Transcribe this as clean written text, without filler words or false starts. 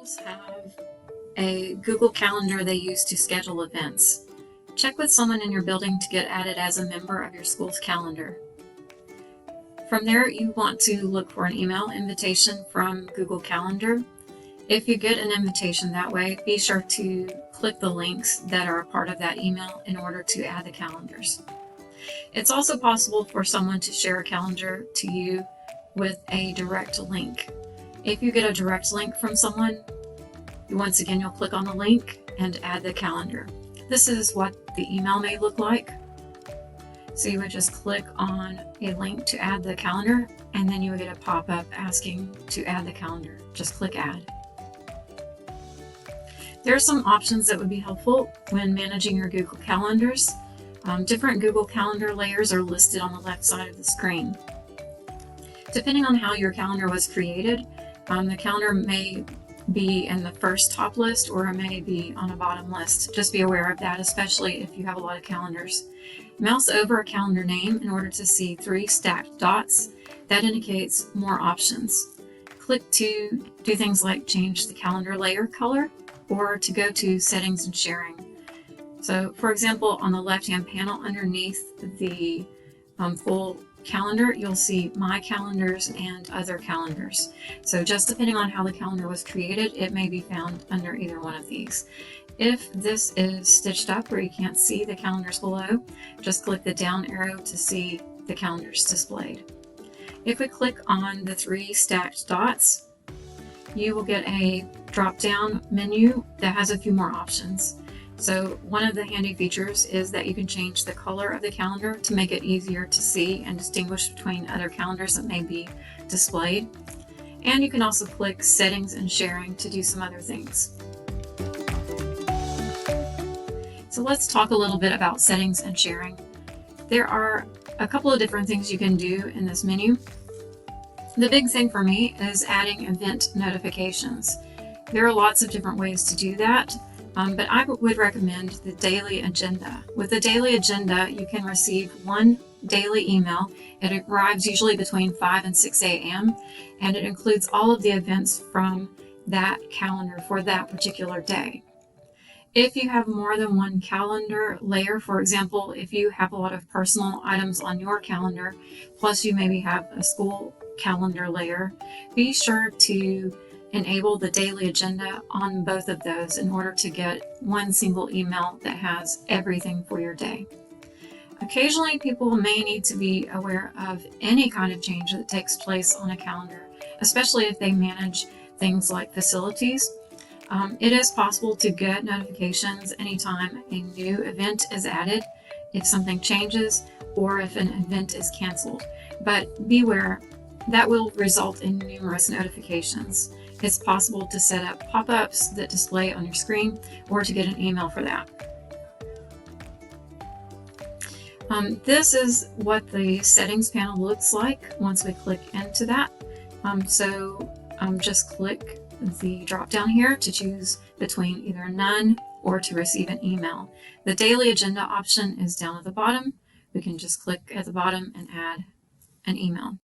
schools have a Google Calendar they use to schedule events. Check with someone in your building to get added as a member of your school's calendar. From there, you want to look for an email invitation from Google Calendar. If you get an invitation that way, be sure to click the links that are a part of that email in order to add the calendars. It's also possible for someone to share a calendar to you with a direct link. If you get a direct link from someone, once again, you'll click on the link and add the calendar. This is what the email may look like. So you would just click on a link to add the calendar, and then you would get a pop-up asking to add the calendar. Just click add. There are some options that would be helpful when managing your Google Calendars. Different Google Calendar layers are listed on the left side of the screen. Depending on how your calendar was created, the calendar may be in the first top list or it may be on a bottom list. Just be aware of that, especially if you have a lot of calendars. Mouse over a calendar name in order to see 3 stacked dots. That indicates more options. Click to do things like change the calendar layer color or to go to settings and sharing. So for example, on the left-hand panel underneath the full calendar, you'll see My Calendars and Other Calendars. So just depending on how the calendar was created, it may be found under either one of these. If this is stitched up where you can't see the calendars below, just click the down arrow to see the calendars displayed. If we click on the 3 stacked dots, you will get a drop-down menu that has a few more options. So one of the handy features is that you can change the color of the calendar to make it easier to see and distinguish between other calendars that may be displayed. And you can also click Settings and Sharing to do some other things. So let's talk a little bit about settings and sharing. There are a couple of different things you can do in this menu. The big thing for me is adding event notifications. There are lots of different ways to do that. But I would recommend the daily agenda. With the daily agenda, you can receive one daily email. It arrives usually between 5 and 6 a.m. and it includes all of the events from that calendar for that particular day. If you have more than one calendar layer, for example, if you have a lot of personal items on your calendar, plus you maybe have a school calendar layer, be sure to enable the daily agenda on both of those in order to get one single email that has everything for your day. Occasionally, people may need to be aware of any kind of change that takes place on a calendar, especially if they manage things like facilities. It is possible to get notifications anytime a new event is added, if something changes, or if an event is canceled. But beware, that will result in numerous notifications. It's possible to set up pop-ups that display on your screen or to get an email for that. This is what the settings panel looks like once we click into that. Just click the drop down here to choose between either none or to receive an email. The daily agenda option is down at the bottom. We can just click at the bottom and add an email.